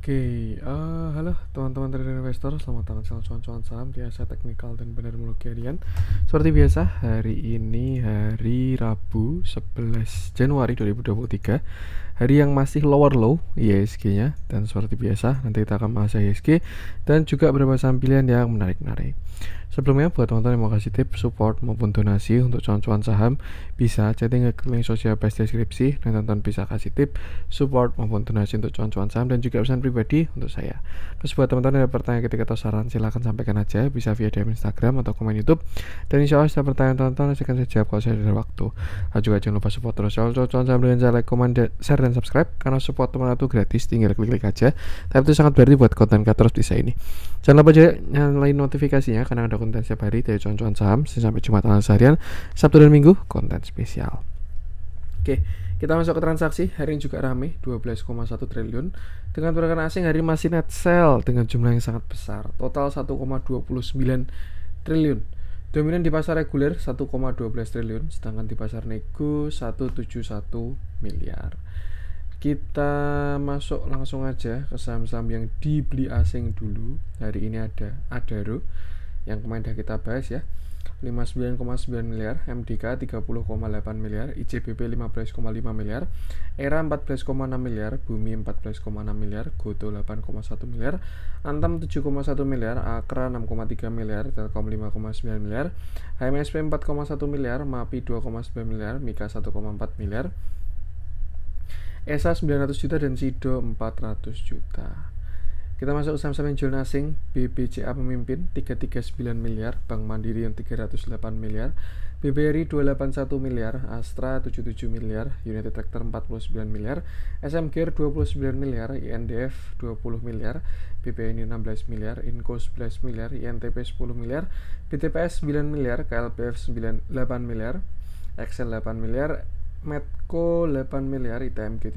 Halo teman-teman trader investor, selamat datang di cuan-cuan saham di Asia Teknikal dan Benar Teknologi Harian. Seperti biasa, hari ini hari Rabu 11 Januari 2023, hari yang masih lower low IHSG-nya, dan seperti biasa nanti kita akan bahas IHSG dan juga beberapa saham pilihan yang menarik-menarik. Sebelumnya, buat teman-teman yang mau kasih tips, support maupun donasi untuk cuan-cuan saham, bisa chatting ke link sosial base deskripsi, dan teman-teman bisa kasih tips, support maupun donasi untuk cuan-cuan saham dan juga pesan pribadi untuk saya. Terus buat teman-teman yang ada pertanyaan ketika atau saran, silahkan sampaikan aja, bisa via DM Instagram atau komen YouTube. Dan insya Allah setiap pertanyaan teman-teman akan saya jawab kalau saya ada waktu. Dan juga jangan lupa support terus cuan-cuan saham dengan cara like, komen, share, dan subscribe, karena support teman-teman itu gratis, tinggal klik-klik aja. Tapi itu sangat berarti buat konten kreator bisa ini. Jangan lupa juga nyalain notifikasinya, karena ada konten setiap hari dari cuan-cuan saham sampai Jumat analisa harian, Sabtu dan Minggu konten spesial. Oke, kita masuk ke transaksi. Hari ini juga rame, 12,1 triliun. Dengan pergerakan asing hari ini masih net sell dengan jumlah yang sangat besar, total 1,29 triliun. Dominan di pasar reguler 1,12 triliun, sedangkan di pasar nego 171 miliar. Kita masuk langsung aja ke saham-saham yang dibeli asing dulu. Hari ini ada Adaro yang kemarin udah kita bahas ya, 59,9 miliar, MDK 30,8 miliar, ICBP 15,5 miliar, ERA 14,6 miliar, Bumi 14,6 miliar, Goto 8,1 miliar, Antam 7,1 miliar, Akra 6,3 miliar, Telkom 5,9 miliar, HMSP 4,1 miliar, MAPI 2,9 miliar, Mika 1,4 miliar, ESA 900 juta, dan SIDO 400 juta. Kita masuk ke saham-saham yang jualan asing. BBCA pemimpin 339 miliar, Bank Mandiri yang 308 miliar, BBRI 281 miliar, Astra 77 miliar, United Tractor 49 miliar, SM Gear 29 miliar, INDF 20 miliar, BPNI 16 miliar, Inco 11 miliar, INTP 10 miliar, BTPS 9 miliar, KLPF 8 miliar, Excel 8 miliar, Medco 8 miliar, ITMG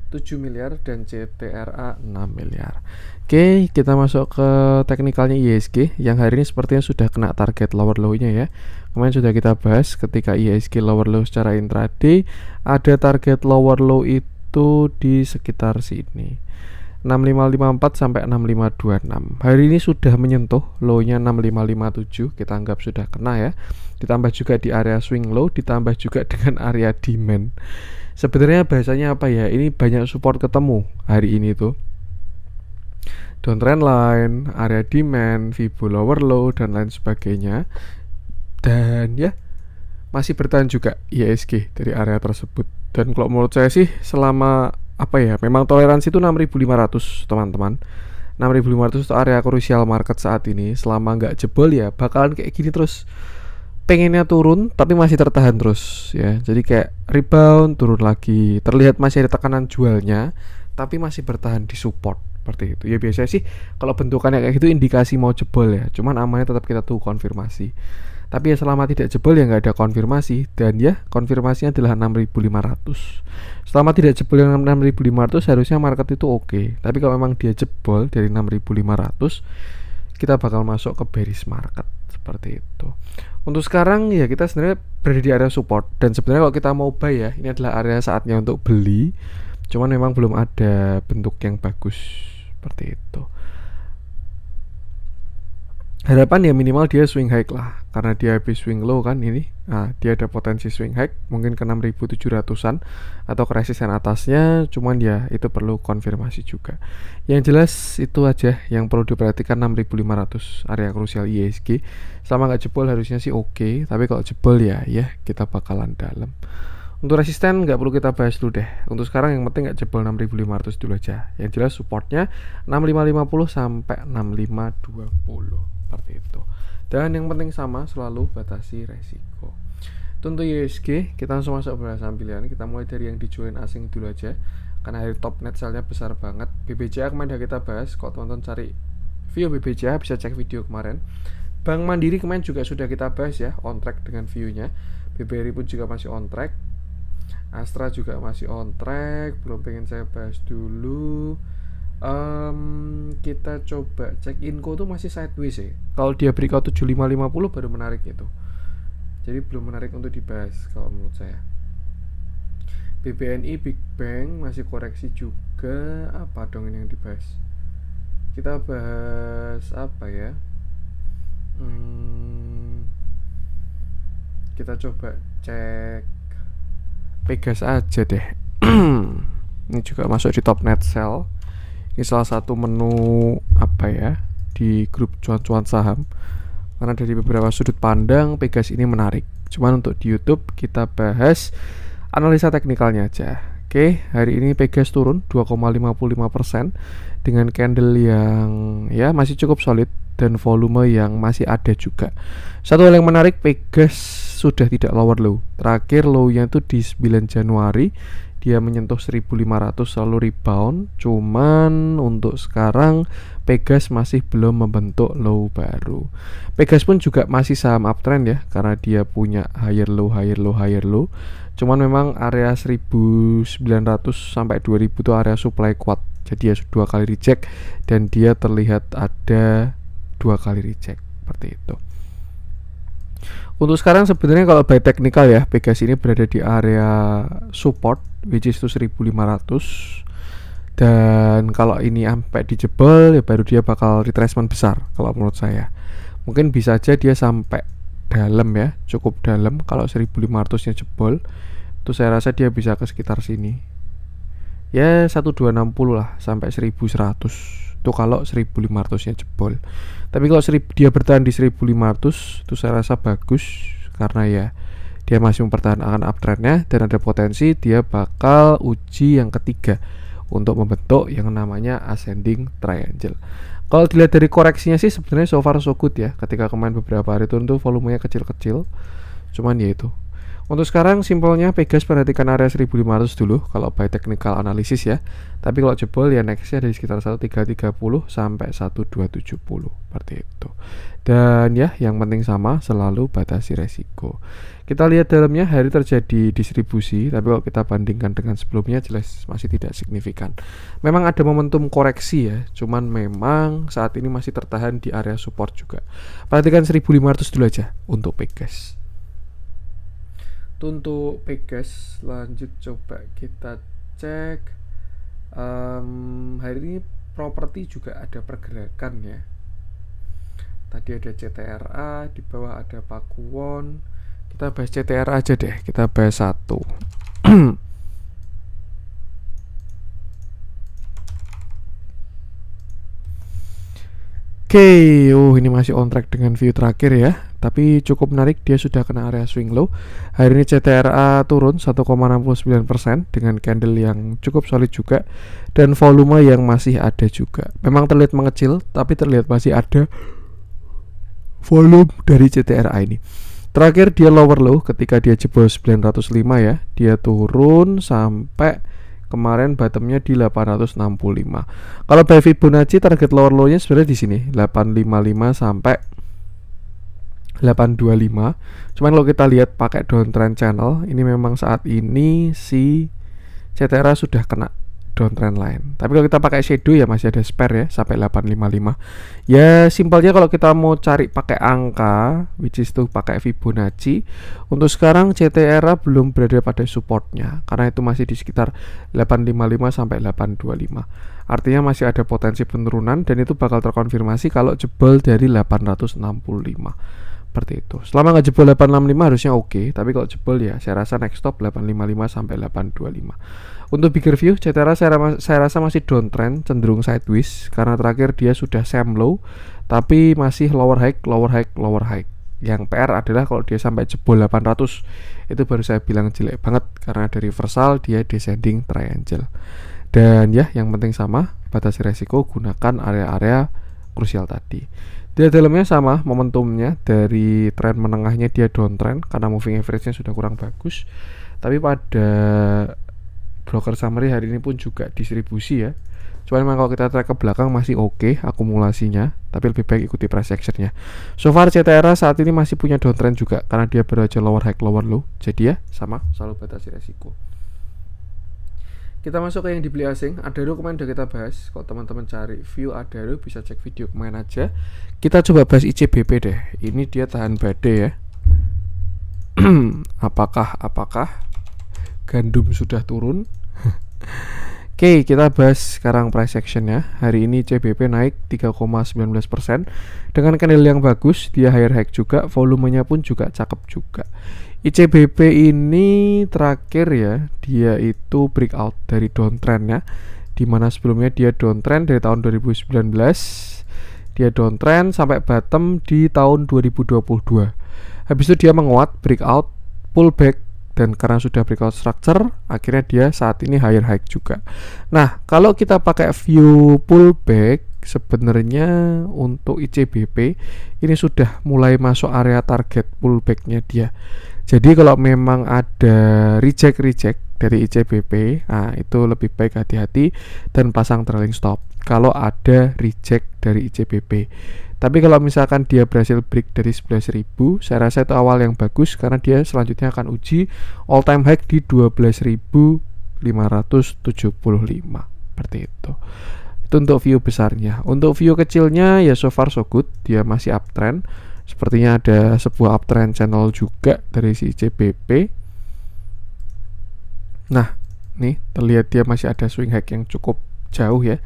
7 miliar, dan CTRA 6 miliar. Oke, kita masuk ke teknikalnya IHSG yang hari ini sepertinya sudah kena target lower low-nya ya. Kemarin sudah kita bahas ketika IHSG lower low secara intraday, ada target lower low itu di sekitar sini, 6554 sampai 6526. Hari ini sudah menyentuh low-nya 6557, kita anggap sudah kena ya. Ditambah juga di area swing low, ditambah juga dengan area demand. Sebenarnya bahasanya apa ya? Ini banyak support ketemu hari ini tuh. Downtrend line, area demand, Fibo lower low, dan lain sebagainya. Dan ya, masih bertahan juga IHSG dari area tersebut. Dan kalau menurut saya sih selama memang toleransi itu 6500 teman-teman. 6500 itu area krusial market saat ini. Selama nggak jebol ya bakalan kayak gini terus. Pengennya turun tapi masih tertahan terus ya. Jadi kayak rebound, turun lagi. Terlihat masih ada tekanan jualnya tapi masih bertahan di support seperti itu. Ya biasanya sih kalau bentukannya kayak gitu indikasi mau jebol ya. Cuman amannya tetap kita tunggu konfirmasi. Tapi ya selama tidak jebol ya nggak ada konfirmasi, dan ya konfirmasinya adalah 6500. Selama tidak jebol yang 6500 harusnya market itu oke. Tapi kalau memang dia jebol dari 6500, kita bakal masuk ke bearish market seperti itu. Untuk sekarang ya kita sebenarnya berada di area support, dan sebenarnya kalau kita mau buy ya ini adalah area saatnya untuk beli. Cuman memang belum ada bentuk yang bagus seperti itu. Harapan ya minimal dia swing high lah, karena dia habis swing low kan ini. Nah, dia ada potensi swing high mungkin ke 6700-an atau ke resisten atasnya, cuman ya itu perlu konfirmasi juga. Yang jelas itu aja yang perlu diperhatikan, 6500 area krusial IHSG. Selama nggak jebol harusnya sih oke, tapi kalau jebol ya kita bakalan dalam. Untuk resisten nggak perlu kita bahas dulu deh. Untuk sekarang yang penting nggak jebol 6500 dulu aja. Yang jelas supportnya 6550 sampai 6520 seperti itu. Dan yang penting sama, selalu batasi resiko. Untuk IHSG kita langsung masuk ke saham pilihan. Kita mulai dari yang dijualin asing dulu aja, karena hari top net sell-nya besar banget. BBCA kemarin udah kita bahas. Kalau teman-teman cari view BBCA bisa cek video kemarin. Bank Mandiri kemarin juga sudah kita bahas ya, on track dengan view-nya. BBRI pun juga masih on track. Astra juga masih on track. Belum pengen saya bahas dulu. Kita coba cek Inco tuh masih sideways ya. Kalau dia breakout 7550 baru menarik itu. Jadi belum menarik untuk dibahas kalau menurut saya. BBNI Big Bang masih koreksi juga. Apa dong ini yang dibahas? Kita bahas apa ya? Kita coba cek Pegas aja deh. Ini juga masuk di top net sell. Ini salah satu menu apa ya di grup cuan-cuan saham. Karena dari beberapa sudut pandang Pegas ini menarik. Cuman untuk di YouTube kita bahas analisa teknikalnya aja. Oke, hari ini Pegas turun 2,55% dengan candle yang ya masih cukup solid dan volume yang masih ada juga. Satu hal yang menarik, Pegas sudah tidak lower low. Terakhir low-nya itu di 9 Januari. Dia menyentuh 1500 lalu rebound. Cuman untuk sekarang Pegas masih belum membentuk low baru. Pegas pun juga masih saham uptrend ya, karena dia punya higher low, higher low, higher low. Cuman memang area 1900 sampai 2000 itu area supply kuat. Jadi ya 2 kali reject dan dia terlihat ada 2 kali reject seperti itu. Untuk sekarang sebenarnya kalau by technical ya, Pegas ini berada di area support which is itu 1500. Dan kalau ini sampai dijebol ya baru dia bakal retracement besar kalau menurut saya. Mungkin bisa aja dia sampai dalam ya, cukup dalam. Kalau 1500 nya jebol itu saya rasa dia bisa ke sekitar sini. Ya 1260 lah sampai 1100. Itu kalau 1500 nya jebol. Tapi kalau dia bertahan di 1500 itu saya rasa bagus karena ya dia masih mempertahankan uptrendnya dan ada potensi dia bakal uji yang ketiga untuk membentuk yang namanya ascending triangle. Kalau dilihat dari koreksinya sih sebenarnya so far so good ya. Ketika kemarin beberapa hari turun tuh volumenya kecil-kecil. Cuman ya itu. Untuk sekarang simpelnya Pegas perhatikan area 1500 dulu kalau by technical analysis ya. Tapi kalau jebol ya nextnya dari sekitar 1330 sampai 1270 seperti itu. Dan ya yang penting sama selalu batasi resiko. Kita lihat dalamnya hari terjadi distribusi, tapi kalau kita bandingkan dengan sebelumnya jelas masih tidak signifikan. Memang ada momentum koreksi ya, cuman memang saat ini masih tertahan di area support juga. Perhatikan 1500 dulu aja untuk Pegas. Untuk Pegas lanjut coba kita cek. Hari ini properti juga ada pergerakan ya. Tadi ada CTRA, di bawah ada Pakuwon. Kita bahas CTRA aja deh, kita bahas satu. Oke, ini masih on track dengan view terakhir ya. Tapi cukup menarik, dia sudah kena area swing low. Hari ini CTRA turun 1,69% dengan candle yang cukup solid juga dan volume yang masih ada juga. Memang terlihat mengecil, tapi terlihat masih ada volume dari CTRA ini. Terakhir dia lower low ketika dia jebol 905 ya. Dia turun sampai kemarin bottomnya di 865. Kalau by Fibonacci target lower low-nya sebenarnya di sini 855 sampai 825. Cuman kalau kita lihat pakai downtrend channel, ini memang saat ini si CTRA sudah kena downtrend line. Tapi kalau kita pakai shadow ya masih ada spare ya sampai 855. Ya simpelnya kalau kita mau cari pakai angka which is tuh pakai Fibonacci, untuk sekarang CTRA belum berada pada supportnya karena itu masih di sekitar 855 sampai 825. Artinya masih ada potensi penurunan dan itu bakal terkonfirmasi kalau jebol dari 865. Seperti itu. Selama nggak jebol 865 harusnya oke, tapi kalau jebol ya saya rasa next stop 855 sampai 825. Untuk bigger view, CTRA saya rasa masih downtrend, cenderung sideways karena terakhir dia sudah same low, tapi masih lower high, lower high, lower high. Yang PR adalah kalau dia sampai jebol 800, itu baru saya bilang jelek banget karena dari reversal dia descending triangle. Dan ya, yang penting sama, batasi resiko, gunakan area-area krusial tadi. Dia dalamnya sama momentumnya, dari tren menengahnya dia downtrend karena moving average-nya sudah kurang bagus. Tapi pada broker summary hari ini pun juga distribusi ya. Cuman memang kalau kita track ke belakang masih oke akumulasinya, tapi lebih baik ikuti price action-nya. So far CTRA saat ini masih punya downtrend juga karena dia baru aja lower high lower low. Jadi ya sama, selalu batasi resiko. Kita masuk ke yang dibeli asing. Adaro kemarin udah kita bahas. Kalau teman-teman cari view Adaro bisa cek video kemarin aja. Kita coba bahas ICBP deh. Ini dia tahan badai ya. Apakah gandum sudah turun. Oke, kita bahas sekarang price action ya. Hari ini ICBP naik 3,19% dengan candle yang bagus, dia higher high juga, volumenya pun juga cakep juga. ICBP ini terakhir ya, dia itu breakout dari downtrend ya, dimana sebelumnya dia downtrend dari tahun 2019, dia downtrend sampai bottom di tahun 2022. Habis itu dia menguat, breakout, pullback, dan karena sudah breakout structure, akhirnya dia saat ini higher high juga. Nah, kalau kita pakai view pullback, sebenarnya untuk ICBP ini sudah mulai masuk area target pullbacknya dia. Jadi kalau memang ada reject dari ICBP, nah itu lebih baik hati-hati dan pasang trailing stop kalau ada reject dari ICBP. Tapi kalau misalkan dia berhasil break dari 11.000, saya rasa itu awal yang bagus karena dia selanjutnya akan uji all time high di 12.575 seperti itu. Itu untuk view besarnya. Untuk view kecilnya ya so far so good, dia masih uptrend. Sepertinya ada sebuah uptrend channel juga dari si ICBP. Nah, nih terlihat dia masih ada swing high yang cukup jauh ya.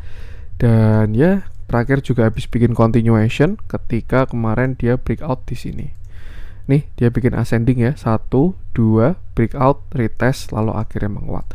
Dan ya terakhir juga habis bikin continuation ketika kemarin dia breakout di sini. Nih, dia bikin ascending ya. 1, 2, breakout, retest, lalu akhirnya menguat.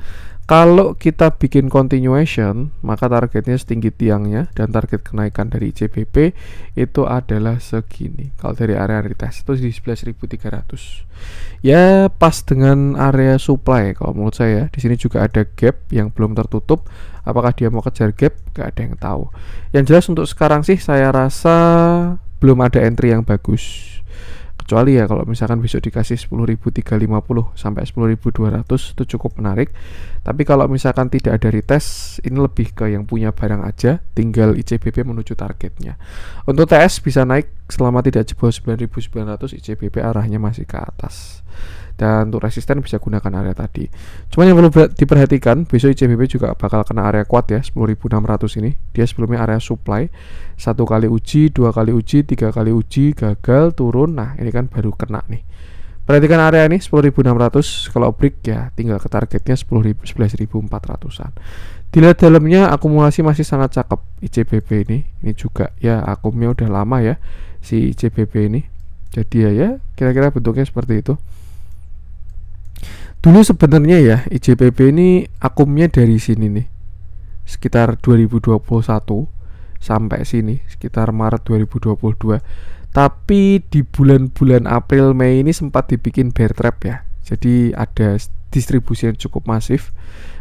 Kalau kita bikin continuation, maka targetnya setinggi tiangnya dan target kenaikan dari ICBP itu adalah segini. Kalau dari area retest itu di 11.300. Ya, pas dengan area supply kalau menurut saya. Di sini juga ada gap yang belum tertutup. Apakah dia mau kejar gap? Gak ada yang tahu. Yang jelas untuk sekarang sih saya rasa belum ada entry yang bagus. Kecuali ya kalau misalkan besok dikasih 10.350 sampai 10.200 itu cukup menarik. Tapi kalau misalkan tidak ada retest, ini lebih ke yang punya barang aja, tinggal ICBP menuju targetnya. Untuk TS bisa naik selama tidak jebol 9.900, ICBP arahnya masih ke atas. Dan untuk resisten bisa gunakan area tadi. Cuman yang perlu diperhatikan, besok ICBP juga bakal kena area kuat ya, 10.600 ini. Dia sebelumnya area supply, 1 kali uji, 2 kali uji, 3 kali uji, gagal, turun. Nah ini kan baru kena nih. Perhatikan area ini 10.600, kalau break ya tinggal ke targetnya 11.400an. Dilihat dalamnya akumulasi masih sangat cakep ICBP ini. Ini juga ya akumnya udah lama ya si ICBP ini. Jadi ya kira-kira bentuknya seperti itu. Dulu sebenarnya ya ICBP ini akumnya dari sini nih, sekitar 2021 sampai sini, sekitar Maret 2022. Tapi di bulan-bulan April Mei ini sempat dibikin bear trap ya. Jadi ada distribusi yang cukup masif.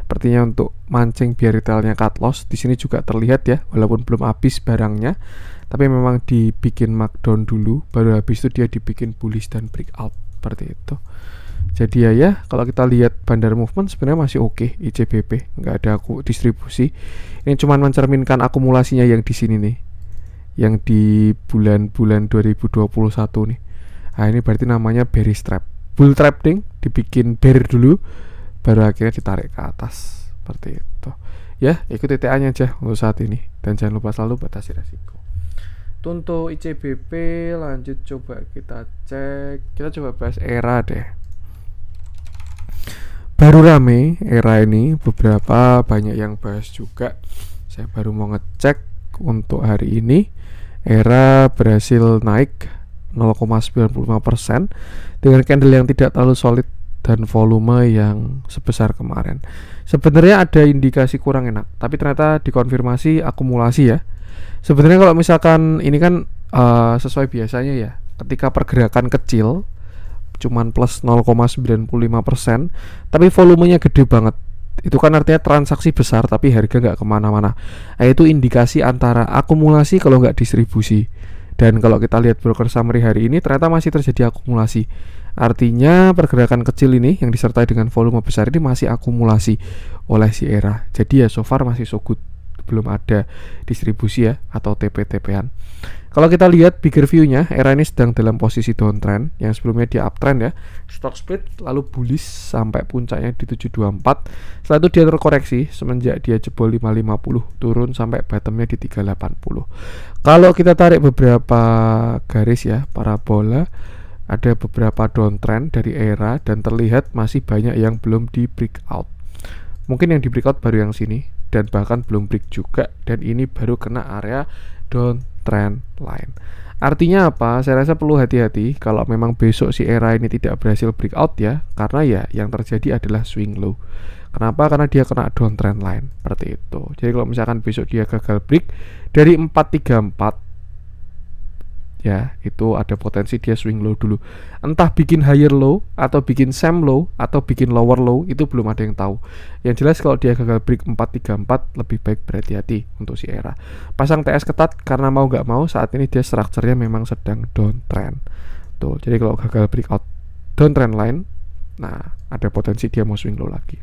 Sepertinya untuk mancing biar retailnya cut loss. Di sini juga terlihat ya, walaupun belum habis barangnya, tapi memang dibikin markdown dulu, baru habis itu dia dibikin bullish dan breakout seperti itu. Jadi ya kalau kita lihat bandar movement sebenarnya masih oke ICBP, nggak ada distribusi. Ini cuma mencerminkan akumulasinya yang di sini nih, yang di bulan-bulan 2021 nih. Nah ini berarti namanya bearish trap, bull trap ding, dibikin bear dulu, baru akhirnya ditarik ke atas seperti itu. Ya ikuti TA-nya aja untuk saat ini dan jangan lupa selalu batasi resiko. Untuk ICBP lanjut coba kita cek, kita coba bahas ERA deh. Baru rame ERA ini, beberapa banyak yang bahas juga. Saya baru mau ngecek untuk hari ini ERA berhasil naik 0,95% dengan candle yang tidak terlalu solid dan volume yang sebesar kemarin. Sebenarnya ada indikasi kurang enak, tapi ternyata dikonfirmasi akumulasi ya. Sebenarnya kalau misalkan ini kan sesuai biasanya ya, ketika pergerakan kecil cuman plus 0,95%, tapi volumenya gede banget. Itu kan artinya transaksi besar tapi harga nggak kemana-mana. Nah, itu indikasi antara akumulasi kalau nggak distribusi. Dan kalau kita lihat broker summary hari ini ternyata masih terjadi akumulasi. Artinya pergerakan kecil ini yang disertai dengan volume besar ini masih akumulasi oleh si ERA. Jadi ya so far masih so good, belum ada distribusi ya atau TP-TP-an. Kalau kita lihat bigger view-nya, ERA ini sedang dalam posisi downtrend, yang sebelumnya dia uptrend ya, stock split lalu bullish sampai puncaknya di 724. Setelah itu dia terkoreksi semenjak dia jebol 550, turun sampai bottomnya di 380. Kalau kita tarik beberapa garis ya, parabola, ada beberapa downtrend dari era dan terlihat masih banyak yang belum di breakout. Mungkin yang di breakout baru yang sini dan bahkan belum break juga, dan ini baru kena area downtrend line. Artinya apa? Saya rasa perlu hati-hati kalau memang besok si era ini tidak berhasil breakout ya, karena ya yang terjadi adalah swing low. Kenapa? Karena dia kena downtrend line seperti itu. Jadi kalau misalkan besok dia gagal break dari 434 ya, itu ada potensi dia swing low dulu. Entah bikin higher low atau bikin same low atau bikin lower low, itu belum ada yang tahu. Yang jelas kalau dia gagal break 434, lebih baik berhati-hati untuk si era. Pasang TS ketat karena mau nggak mau saat ini dia strukturnya memang sedang downtrend. Tuh, jadi kalau gagal breakout downtrend line, nah ada potensi dia mau swing low lagi.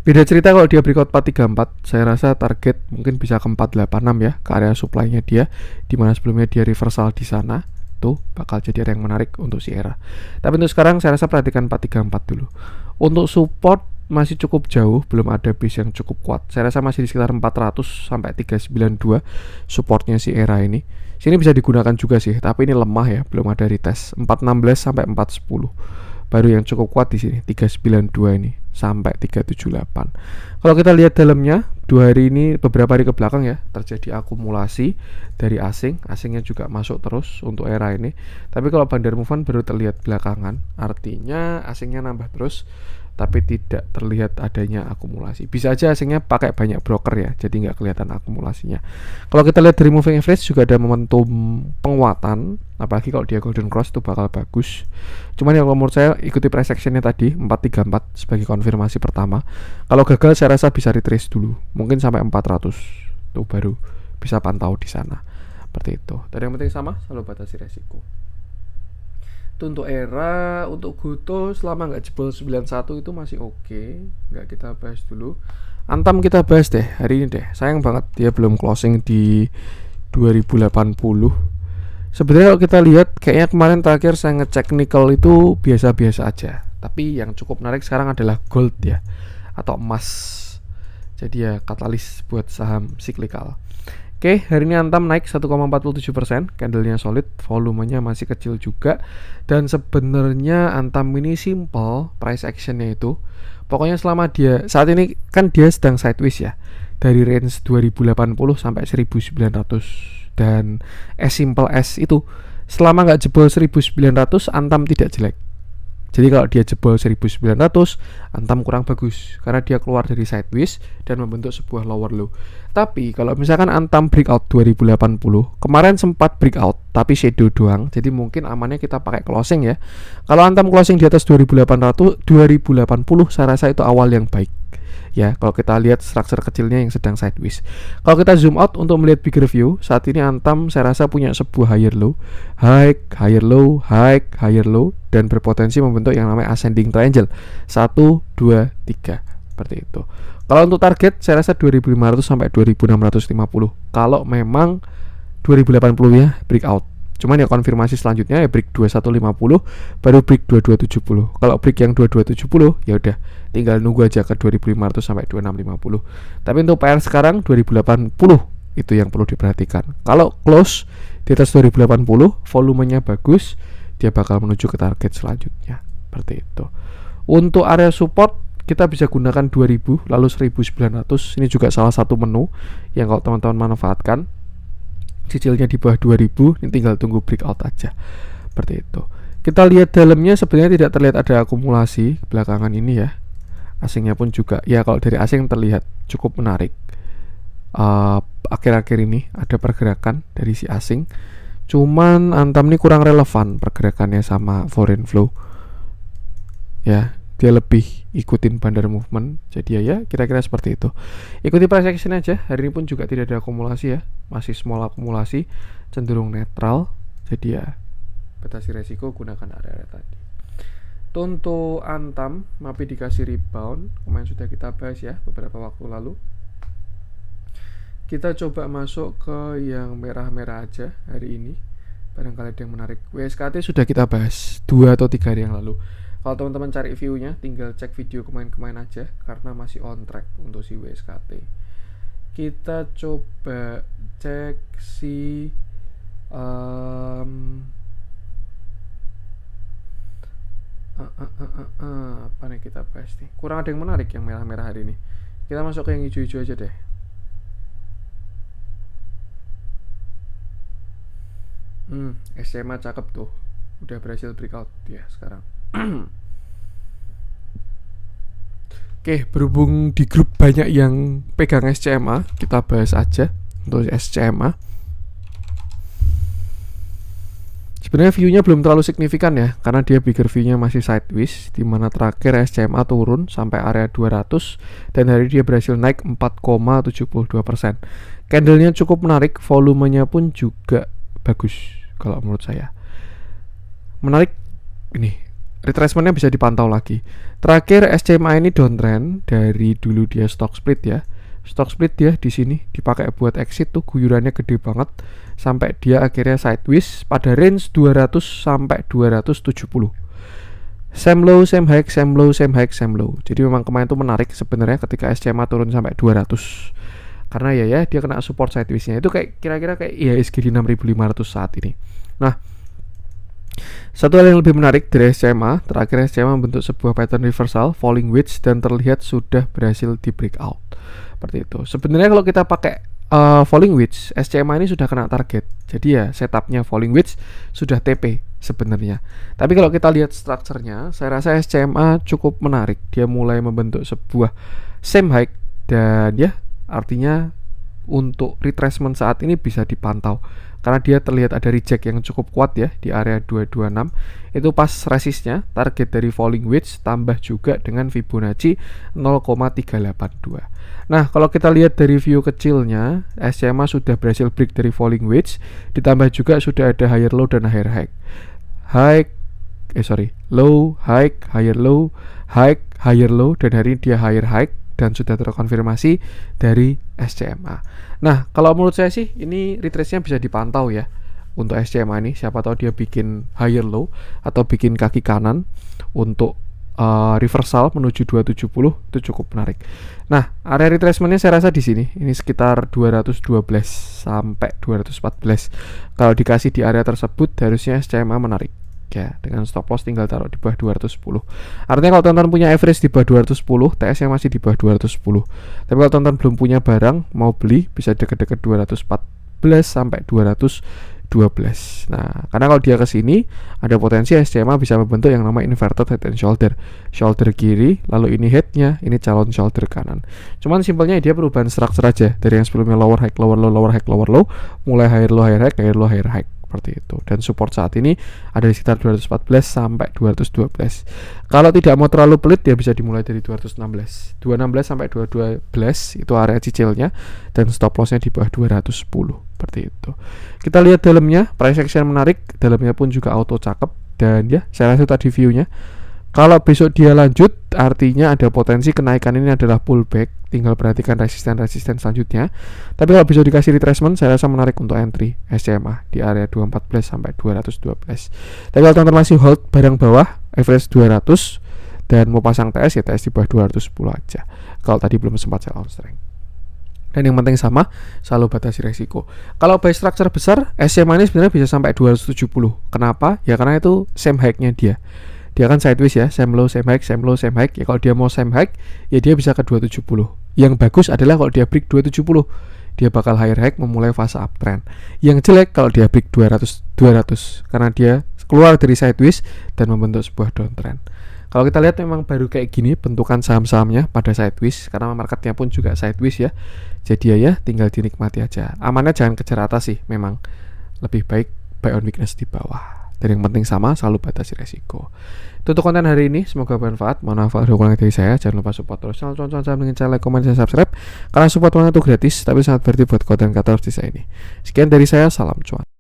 Beda cerita kalau dia breakout 434, saya rasa target mungkin bisa ke 486 ya, ke area supply-nya dia, dimana sebelumnya dia reversal di sana, tuh bakal jadi area yang menarik untuk si era. Tapi untuk sekarang saya rasa perhatikan 434 dulu. Untuk support masih cukup jauh, belum ada base yang cukup kuat. Saya rasa masih di sekitar 400 sampai 392 supportnya si era ini. Sini bisa digunakan juga sih, tapi ini lemah ya, belum ada retest. 416 sampai 410. Baru yang cukup kuat di sini 392 ini sampai 378. Kalau kita lihat dalamnya 2 hari ini, beberapa hari ke belakang ya, terjadi akumulasi dari asingnya juga masuk terus untuk era ini. Tapi kalau bandar move on baru terlihat belakangan, artinya asingnya nambah terus tapi tidak terlihat adanya akumulasi. Bisa aja asingnya pakai banyak broker ya, jadi nggak kelihatan akumulasinya. Kalau kita lihat dari moving average juga ada momentum penguatan, apalagi kalau dia golden cross itu bakal bagus. Cuman yang menurut saya ikuti price actionnya tadi 434 sebagai konfirmasi pertama. Kalau gagal saya rasa bisa retrace dulu, mungkin sampai 400 tuh baru bisa pantau di sana. Seperti itu. Dan yang penting sama, selalu batasi resiko. Untuk era, untuk Goto selama nggak jebol 91 itu masih oke. Nggak kita bahas dulu. Antam kita bahas deh hari ini deh. Sayang banget dia belum closing di 2080. Sebenarnya kalau kita lihat kayaknya kemarin terakhir saya ngecek nickel itu biasa-biasa aja. Tapi yang cukup menarik sekarang adalah gold ya, atau emas. Jadi ya katalis buat saham cyclical. Oke, hari ini Antam naik 1,47%, candlenya solid, volumenya masih kecil juga. Dan sebenarnya Antam ini simple price actionnya itu. Pokoknya selama dia, saat ini kan dia sedang sideways ya, dari range 2080 sampai 1900. Dan as simple as itu, selama nggak jebol 1900, Antam tidak jelek. Jadi kalau dia jebol 1900, Antam kurang bagus karena dia keluar dari sideways dan membentuk sebuah lower low. Tapi kalau misalkan Antam breakout 2080, kemarin sempat breakout tapi shadow doang. Jadi mungkin amannya kita pakai closing ya. Kalau Antam closing di atas 2080, saya rasa itu awal yang baik. Ya, kalau kita lihat struktur kecilnya yang sedang sideways. Kalau kita zoom out untuk melihat bigger view, saat ini Antam saya rasa punya sebuah higher low, high, higher low, high, higher low, dan berpotensi membentuk yang namanya ascending triangle 1, 2, 3 seperti itu. Kalau untuk target saya rasa 2500 sampai 2650. Kalau memang 2080 ya breakout. Cuman ya konfirmasi selanjutnya ya break 2150 baru break 2270. Kalau break yang 2270 ya udah tinggal nunggu aja ke 2500 sampai 2650. Tapi untuk PR sekarang 2080 itu yang perlu diperhatikan. Kalau close di atas 2080, volumenya bagus, dia bakal menuju ke target selanjutnya. Seperti itu. Untuk area support kita bisa gunakan 2000 lalu 1900. Ini juga salah satu menu yang kalau teman-teman manfaatkan. Cicilnya di bawah 2000, ini tinggal tunggu breakout aja. Seperti itu. Kita lihat dalamnya sebenarnya tidak terlihat ada akumulasi belakangan ini ya. Asingnya pun juga ya, kalau dari asing terlihat cukup menarik. Akhir-akhir ini ada pergerakan dari si asing. Cuman Antam ini kurang relevan pergerakannya sama foreign flow. Ya, dia lebih ikutin bandar movement. Jadi ya kira-kira seperti itu. Ikuti price action aja. Hari ini pun juga tidak ada akumulasi ya, masih small akumulasi, cenderung netral. Jadi ya batasi resiko, gunakan area tadi. Untuk Antam MAPI dikasih rebound, kemarin sudah kita bahas ya beberapa waktu lalu. Kita coba masuk ke yang merah-merah aja hari ini. Barangkali ada yang menarik. WSKT sudah kita bahas 2 atau 3 hari yang lalu. Kalau teman-teman cari view-nya, tinggal cek video kemarin-kemarin aja karena masih on track untuk si WSKT. Kita coba cek si Apa nih kita bahas nih? Kurang ada yang menarik yang merah-merah hari ini. Kita masuk ke yang hijau-hijau aja deh. SMA cakep tuh. Udah berhasil breakout ya sekarang. Oke, berhubung di grup banyak yang pegang SCMA, kita bahas aja untuk SCMA. Sebenarnya view-nya belum terlalu signifikan ya, karena dia bigger view-nya masih sideways, di mana terakhir SCMA turun sampai area 200 dan hari dia berhasil naik 4,72%. Candle-nya cukup menarik, volumenya pun juga bagus kalau menurut saya. Menarik ini, retracement-nya bisa dipantau lagi. Terakhir SCMA ini downtrend dari dulu dia stock split ya. Stock split dia di sini dipakai buat exit tuh, guyurannya gede banget sampai dia akhirnya sideways pada range 200 sampai 270. Same low, same high, same low, same high, same low. Jadi memang kemarin tuh menarik sebenarnya ketika SCMA turun sampai 200. Karena ya dia kena support sideways-nya itu kayak kira-kira kayak IHSG di 6500 saat ini. Nah, satu hal yang lebih menarik dari SCMA, terakhir SCMA membentuk sebuah pattern reversal falling wedge dan terlihat sudah berhasil di breakout. Seperti itu. Sebenarnya kalau kita pakai falling wedge, SCMA ini sudah kena target. Jadi ya setupnya falling wedge sudah TP sebenarnya. Tapi kalau kita lihat strukturnya, saya rasa SCMA cukup menarik. Dia mulai membentuk sebuah same high dan ya artinya untuk retracement saat ini bisa dipantau karena dia terlihat ada reject yang cukup kuat ya di area 226. Itu pas resistnya, target dari falling wedge tambah juga dengan Fibonacci 0,382. Nah, kalau kita lihat dari view kecilnya, SCMA sudah berhasil break dari falling wedge, ditambah juga sudah ada higher low dan higher high. Low, high, higher low, high, higher low, dan hari ini dia higher high dan sudah terkonfirmasi dari SCMA. Nah, kalau menurut saya sih ini retrace-nya bisa dipantau ya untuk SCMA ini. Siapa tahu dia bikin higher low atau bikin kaki kanan untuk reversal menuju 270 itu cukup menarik. Nah, area retracement-nya saya rasa di sini. Ini sekitar 212 sampai 214. Kalau dikasih di area tersebut harusnya SCMA menarik. Ya, dengan stop loss tinggal taruh di bawah 210. Artinya kalau teman-teman punya average di bawah 210, TS nya masih di bawah 210. Tapi kalau teman-teman belum punya barang, mau beli bisa deket-deket 214 sampai 212. Nah, karena kalau dia ke sini ada potensi SCMA bisa membentuk yang namanya inverted head and shoulder. Shoulder kiri, lalu ini headnya, ini calon shoulder kanan. Cuman simpelnya dia perubahan struktur aja dari yang sebelumnya lower high, lower low, lower high, lower low, mulai higher low, higher high, higher low, higher high. Seperti itu. Dan support saat ini ada di sekitar 214 sampai 212. Kalau tidak mau terlalu pelit dia bisa dimulai dari 216 sampai 212 itu area cicilnya dan stop lossnya di bawah 210. Seperti itu. Kita lihat dalamnya, price action menarik, dalamnya pun juga auto cakep dan ya saya rasa tadi view-nya. Kalau besok dia lanjut, artinya ada potensi kenaikan ini adalah pullback. Tinggal perhatikan resisten-resisten selanjutnya. Tapi kalau besok dikasih retracement, saya rasa menarik untuk entry SCMA di area 214 sampai 212. Tapi kalau teman-teman masih hold barang bawah, average 200 dan mau pasang TS ya TS di bawah 210 aja. Kalau tadi belum sempat sell on strength. Dan yang penting sama, selalu batasi resiko. Kalau buy structure besar, SCMA ini sebenarnya bisa sampai 270. Kenapa? Ya karena itu same high-nya dia. Dia kan sideways ya, same low, same high, same low, same high. Ya kalau dia mau same high, ya dia bisa ke 270. Yang bagus adalah kalau dia break 270, dia bakal higher high memulai fase uptrend. Yang jelek kalau dia break 200 karena dia keluar dari sideways dan membentuk sebuah downtrend. Kalau kita lihat memang baru kayak gini bentukan saham-sahamnya pada sideways karena marketnya pun juga sideways ya. Jadi ya tinggal dinikmati aja. Amannya jangan kejar atas sih, memang lebih baik buy on weakness di bawah. Dan yang penting sama, selalu batasi resiko. Itu untuk konten hari ini, semoga bermanfaat. Mohon maaf kalau kurang dari saya. Jangan lupa support terus channel cuan saham dengan cara like, komen, dan subscribe. Karena support itu gratis, tapi sangat berarti buat konten kata artis saya ini. Sekian dari saya, salam cuan.